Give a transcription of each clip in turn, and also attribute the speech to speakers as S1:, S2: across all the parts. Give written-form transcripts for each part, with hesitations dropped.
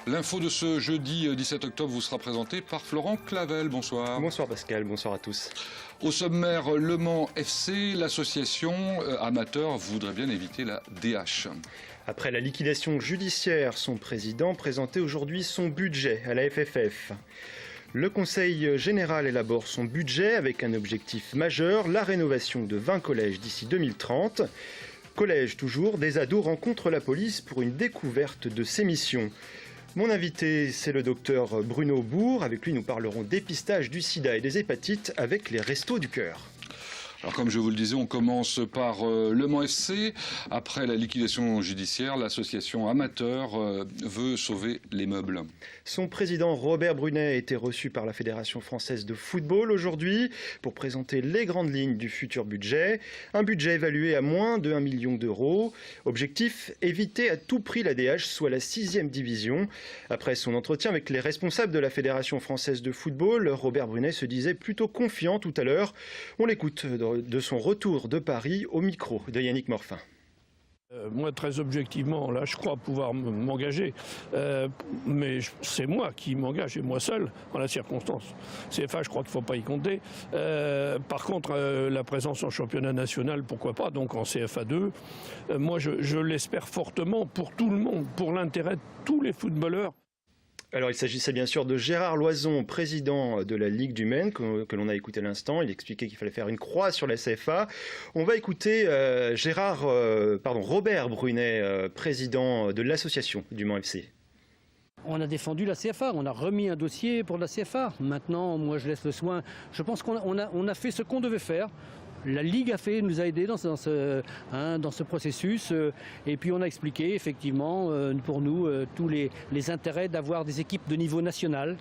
S1: L'info de ce jeudi 17 octobre vous sera présentée par Florent Clavel. Bonsoir.
S2: Bonsoir Pascal, bonsoir à tous.
S1: Au sommaire, Le Mans FC, l'association amateur voudrait bien éviter la DH.
S2: Après la liquidation judiciaire, son président présentait aujourd'hui son budget à la FFF. Le Conseil général élabore son budget avec un objectif majeur, la rénovation de 20 collèges d'ici 2030. Collège toujours, des ados rencontrent la police pour une découverte de ses missions. Mon invité, c'est le docteur Bruno Bourg. Avec lui, nous parlerons dépistage du sida et des hépatites avec les Restos du Cœur.
S1: Alors comme je vous le disais, on commence par Le Mans FC. Après la liquidation judiciaire, l'association amateur veut sauver les meubles.
S2: Son président Robert Brunet a été reçu par la Fédération française de football aujourd'hui pour présenter les grandes lignes du futur budget. Un budget évalué à moins de 1 million d'euros. Objectif, éviter à tout prix la DH, soit la 6e division. Après son entretien avec les responsables de la Fédération française de football, Robert Brunet se disait plutôt confiant tout à l'heure. On l'écoute de son retour de Paris au micro de Yannick Morfin.
S3: Moi, très objectivement, là, je crois pouvoir m'engager, mais c'est moi qui m'engage, et moi seul, en la circonstance. CFA, je crois qu'il ne faut pas y compter. Par contre, la présence en championnat national, pourquoi pas, donc en CFA 2, moi, je l'espère fortement pour tout le monde, pour l'intérêt de tous les footballeurs.
S2: Alors il s'agissait bien sûr de Gérard Loison, président de la Ligue du Maine, que l'on a écouté à l'instant. Il expliquait qu'il fallait faire une croix sur la CFA. On va écouter Robert Brunet, président de l'association du Mans FC.
S4: On a défendu la CFA, on a remis un dossier pour la CFA. Maintenant, moi je laisse le soin. Je pense qu'on a fait ce qu'on devait faire. La Ligue nous a aidés dans ce processus et puis on a expliqué effectivement pour nous tous les intérêts d'avoir des équipes de niveau national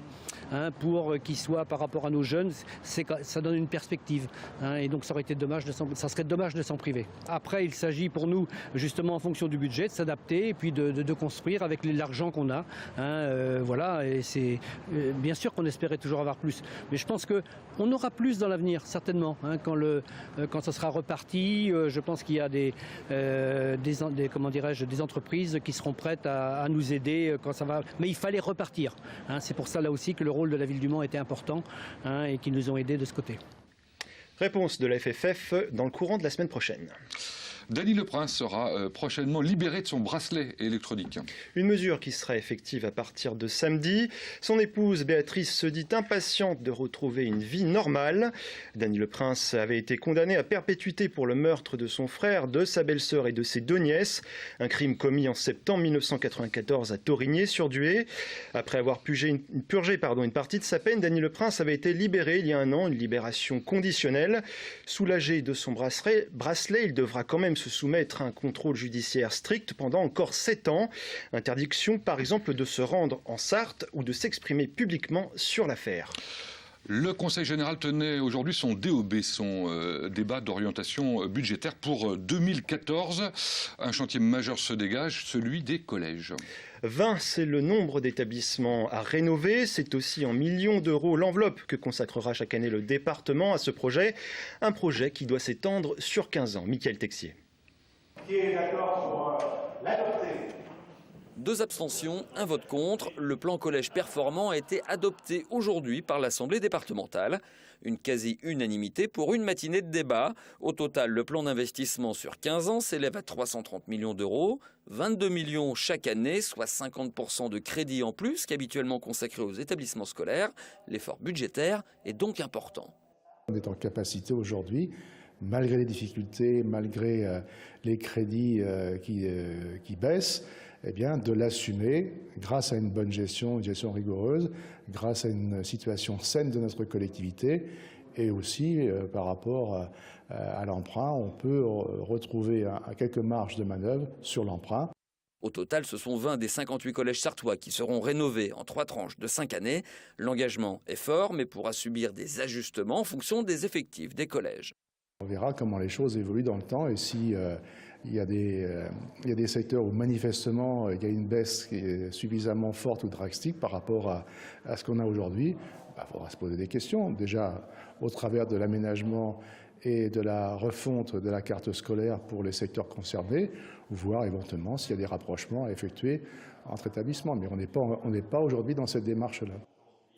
S4: pour qu'ils soient par rapport à nos jeunes, ça donne une perspective et donc ça serait dommage de s'en priver. Après il s'agit pour nous justement en fonction du budget de s'adapter et puis de construire avec l'argent qu'on a. Voilà, et c'est bien sûr qu'on espérait toujours avoir plus, mais je pense qu'on aura plus dans l'avenir certainement quand ça sera reparti. Je pense qu'il y a des entreprises qui seront prêtes à nous aider quand ça va. Mais il fallait repartir. C'est pour ça là aussi que le rôle de la ville du Mans était important et qu'ils nous ont aidés de ce côté.
S2: Réponse de la FFF dans le courant de la semaine prochaine.
S1: Dany Leprince sera prochainement libéré de son bracelet électronique.
S2: Une mesure qui sera effective à partir de samedi. Son épouse Béatrice se dit impatiente de retrouver une vie normale. Dany Leprince avait été condamné à perpétuité pour le meurtre de son frère, de sa belle-sœur et de ses 2 nièces. Un crime commis en septembre 1994 à Torigné-sur-Dué. Après avoir purgé une partie de sa peine, Dany Leprince avait été libéré il y a 1 an, une libération conditionnelle. Soulagé de son bracelet, il devra quand même se soumettre à un contrôle judiciaire strict pendant encore 7 ans. Interdiction par exemple de se rendre en Sarthe ou de s'exprimer publiquement sur l'affaire.
S1: Le Conseil général tenait aujourd'hui son DOB, son débat d'orientation budgétaire pour 2014. Un chantier majeur se dégage, celui des collèges.
S2: 20, c'est le nombre d'établissements à rénover. C'est aussi en millions d'euros l'enveloppe que consacrera chaque année le département à ce projet. Un projet qui doit s'étendre sur 15 ans. Michael Texier.
S5: Qui est d'accord pour l'adopter?
S6: 2 abstentions, 1 vote contre. Le plan collège performant a été adopté aujourd'hui par l'Assemblée départementale. Une quasi-unanimité pour une matinée de débat. Au total, le plan d'investissement sur 15 ans s'élève à 330 millions d'euros. 22 millions chaque année, soit 50% de crédit en plus qu'habituellement consacré aux établissements scolaires. L'effort budgétaire est donc important.
S7: On est en capacité aujourd'hui, malgré les difficultés, malgré les crédits qui baissent, eh bien, de l'assumer grâce à une bonne gestion, une gestion rigoureuse, grâce à une situation saine de notre collectivité et aussi par rapport à l'emprunt, on peut retrouver quelques marges de manœuvre sur l'emprunt.
S6: Au total, ce sont 20 des 58 collèges sarthois qui seront rénovés en 3 tranches de 5 années. L'engagement est fort, mais pourra subir des ajustements en fonction des effectifs des collèges.
S7: On verra comment les choses évoluent dans le temps et si il y a des secteurs où manifestement il y a une baisse qui est suffisamment forte ou drastique par rapport à ce qu'on a aujourd'hui. Il faudra se poser des questions. Déjà, au travers de l'aménagement et de la refonte de la carte scolaire pour les secteurs concernés, voir éventuellement s'il y a des rapprochements à effectuer entre établissements. Mais on n'est pas aujourd'hui dans cette démarche-là.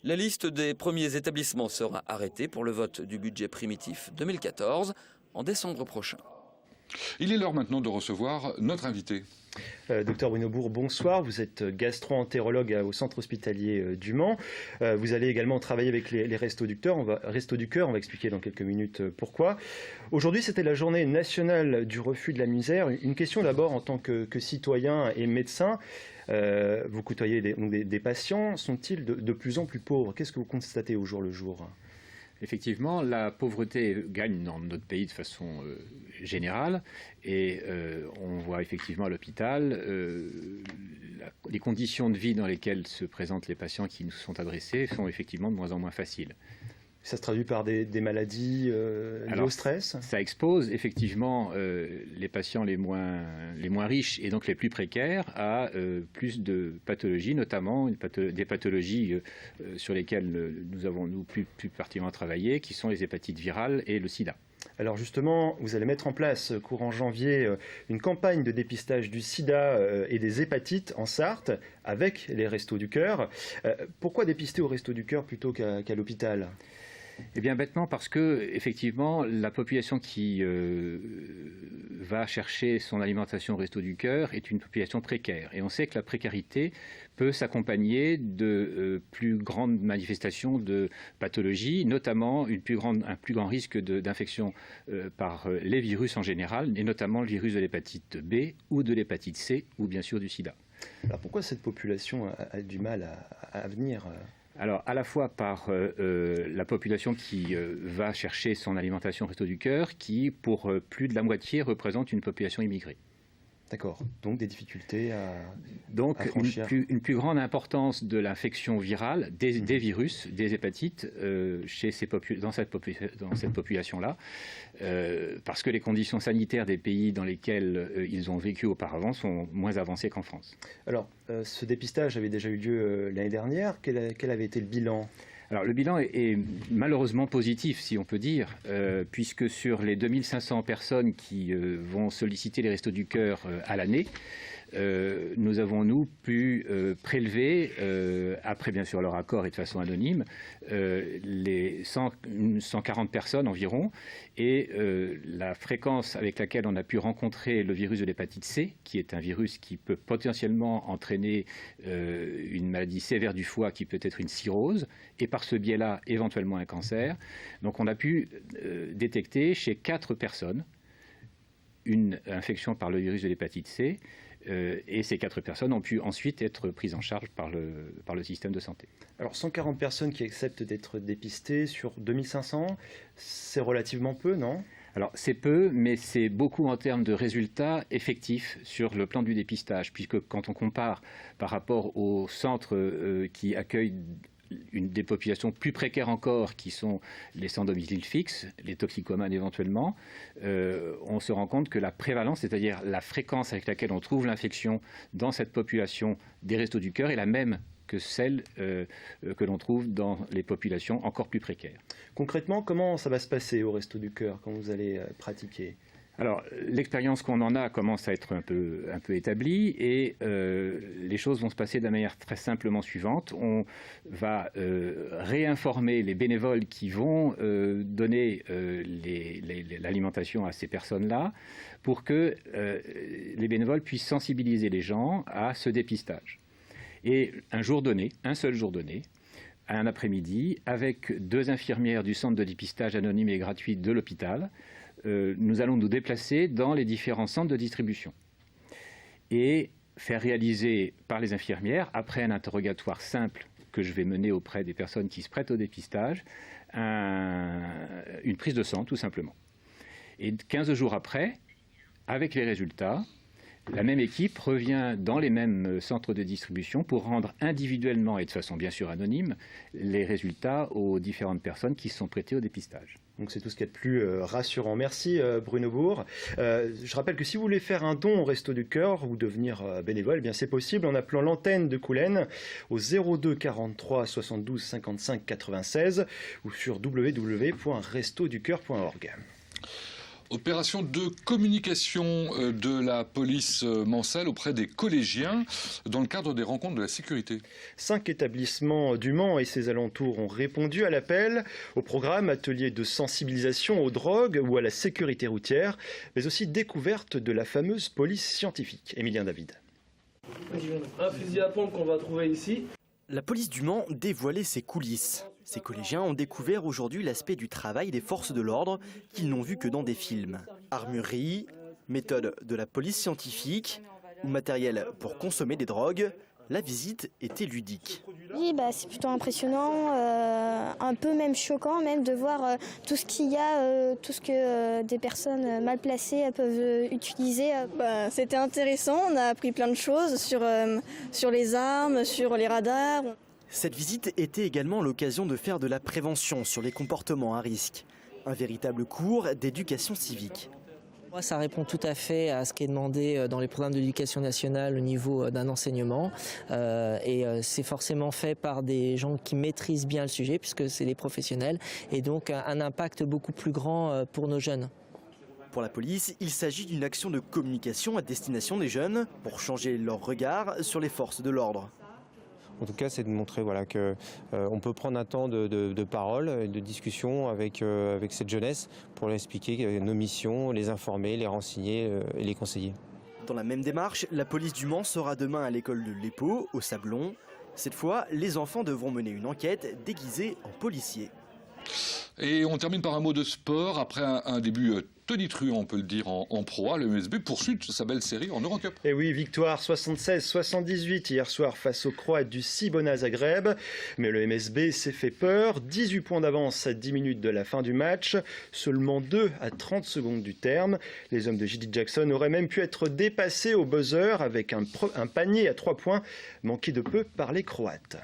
S6: La liste des premiers établissements sera arrêtée pour le vote du budget primitif 2014 en décembre prochain.
S1: Il est l'heure maintenant de recevoir notre invité.
S2: Docteur Bruno Bourg, bonsoir. Vous êtes gastro-entérologue au centre hospitalier du Mans. Vous allez également travailler avec les Restos du Cœur. On va expliquer dans quelques minutes pourquoi. Aujourd'hui, c'était la journée nationale du refus de la misère. Une question d'abord en tant que citoyen et médecin. Vous côtoyez des patients. Sont-ils de plus en plus pauvres? Qu'est-ce que vous constatez au jour le jour?
S8: Effectivement, la pauvreté gagne dans notre pays de façon générale et on voit effectivement à l'hôpital les conditions de vie dans lesquelles se présentent les patients qui nous sont adressés sont effectivement de moins en moins faciles.
S2: Ça se traduit par des maladies liées au stress? Ça
S8: expose effectivement les patients les moins riches et donc les plus précaires à plus de pathologies, notamment des pathologies sur lesquelles nous avons plus particulièrement travaillé, qui sont les hépatites virales et le sida.
S2: Alors justement, vous allez mettre en place, courant janvier, une campagne de dépistage du sida et des hépatites en Sarthe avec les Restos du Cœur. Pourquoi dépister aux Restos du Cœur plutôt qu'à l'hôpital ?
S8: Eh bien bêtement parce que effectivement la population qui va chercher son alimentation au Resto du Cœur est une population précaire et on sait que la précarité peut s'accompagner de plus grandes manifestations de pathologies, notamment un plus grand risque d'infection par les virus en général et notamment le virus de l'hépatite B ou de l'hépatite C ou bien sûr du sida.
S2: Alors pourquoi cette population a du mal à venir
S8: Alors, à la fois par la population qui va chercher son alimentation au Resto du Cœur, qui, pour plus de la moitié, représente une population immigrée.
S2: D'accord. Donc, des difficultés à
S8: franchir. Une plus grande importance de l'infection virale, des virus, des hépatites, dans cette population-là, parce que les conditions sanitaires des pays dans lesquels ils ont vécu auparavant sont moins avancées qu'en France.
S2: Alors, ce dépistage avait déjà eu lieu l'année dernière. Quel avait été le bilan ?
S8: Alors le bilan est malheureusement positif, si on peut dire, puisque sur les 2500 personnes qui vont solliciter les Restos du Cœur à l'année, nous avons pu prélever, après bien sûr leur accord et de façon anonyme, les 140 personnes environ, et la fréquence avec laquelle on a pu rencontrer le virus de l'hépatite C, qui est un virus qui peut potentiellement entraîner une maladie sévère du foie, qui peut être une cirrhose, et par ce biais-là éventuellement un cancer. Donc on a pu détecter chez 4 personnes une infection par le virus de l'hépatite C, et ces 4 personnes ont pu ensuite être prises en charge par le système de santé.
S2: Alors 140 personnes qui acceptent d'être dépistées sur 2500, c'est relativement peu, non ?
S8: Alors c'est peu, mais c'est beaucoup en termes de résultats effectifs sur le plan du dépistage, puisque quand on compare par rapport aux centres qui accueillent des populations plus précaires encore, qui sont les sans domicile fixe, les toxicomanes éventuellement, on se rend compte que la prévalence, c'est-à-dire la fréquence avec laquelle on trouve l'infection dans cette population des Restos du Cœur est la même que celle que l'on trouve dans les populations encore plus précaires.
S2: Concrètement, comment ça va se passer au Restos du Cœur quand vous allez pratiquer ?
S8: Alors, l'expérience qu'on en a commence à être un peu établie et les choses vont se passer de la manière très simplement suivante. On va réinformer les bénévoles qui vont donner l'alimentation à ces personnes-là pour que les bénévoles puissent sensibiliser les gens à ce dépistage. Et un seul jour donné, un après-midi, avec 2 infirmières du centre de dépistage anonyme et gratuit de l'hôpital, nous allons nous déplacer dans les différents centres de distribution et faire réaliser par les infirmières, après un interrogatoire simple que je vais mener auprès des personnes qui se prêtent au dépistage, une prise de sang tout simplement. Et 15 jours après, avec les résultats, la même équipe revient dans les mêmes centres de distribution pour rendre individuellement et de façon bien sûr anonyme les résultats aux différentes personnes qui se sont prêtées au dépistage.
S2: Donc c'est tout ce qu'il y a de plus rassurant. Merci Bruno Bourg. Je rappelle que si vous voulez faire un don au Resto du Cœur ou devenir bénévole, eh bien c'est possible en appelant l'antenne de Coulennes au 02 43 72 55 96 ou sur www.restoducoeur.org.
S1: Opération de communication de la police mancelle auprès des collégiens dans le cadre des rencontres de la sécurité.
S2: 5 établissements du Mans et ses alentours ont répondu à l'appel. Au programme, ateliers de sensibilisation aux drogues ou à la sécurité routière, mais aussi découverte de la fameuse police scientifique. Émilien David.
S9: Un fusil à pompe qu'on va trouver ici.
S10: La police du Mans dévoilait ses coulisses. Ces collégiens ont découvert aujourd'hui l'aspect du travail des forces de l'ordre qu'ils n'ont vu que dans des films. Armurerie, méthode de la police scientifique ou matériel pour consommer des drogues, la visite était ludique.
S11: Oui, c'est plutôt impressionnant, un peu même choquant même de voir tout ce qu'il y a, tout ce que des personnes mal placées peuvent utiliser.
S12: C'était intéressant, on a appris plein de choses sur les armes, sur les radars.
S10: Cette visite était également l'occasion de faire de la prévention sur les comportements à risque. Un véritable cours d'éducation civique.
S13: Ça répond tout à fait à ce qui est demandé dans les programmes d'éducation nationale au niveau d'un enseignement. Et c'est forcément fait par des gens qui maîtrisent bien le sujet, puisque c'est des professionnels, et donc un impact beaucoup plus grand pour nos jeunes.
S10: Pour la police, il s'agit d'une action de communication à destination des jeunes pour changer leur regard sur les forces de l'ordre.
S14: En tout cas, c'est de montrer qu'on peut prendre un temps de parole et de discussion avec cette jeunesse pour leur expliquer nos missions, les informer, les renseigner et les conseiller.
S10: Dans la même démarche, la police du Mans sera demain à l'école de l'Épau, au Sablon. Cette fois, les enfants devront mener une enquête déguisée en policiers.
S1: Et on termine par un mot de sport. Après un début tonitruant, on peut le dire, en Pro A, le MSB poursuit sa belle série en Eurocup.
S2: Et oui, victoire 76-78 hier soir face aux Croates du Cibona Zagreb. Mais le MSB s'est fait peur. 18 points d'avance à 10 minutes de la fin du match. Seulement 2 à 30 secondes du terme. Les hommes de J.D. Jackson auraient même pu être dépassés au buzzer avec un panier à 3 points manqué de peu par les Croates.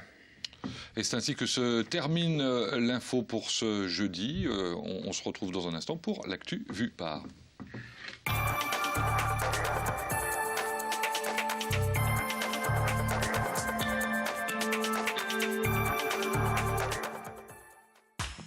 S1: Et c'est ainsi que se termine l'info pour ce jeudi. On se retrouve dans un instant pour l'actu vue par...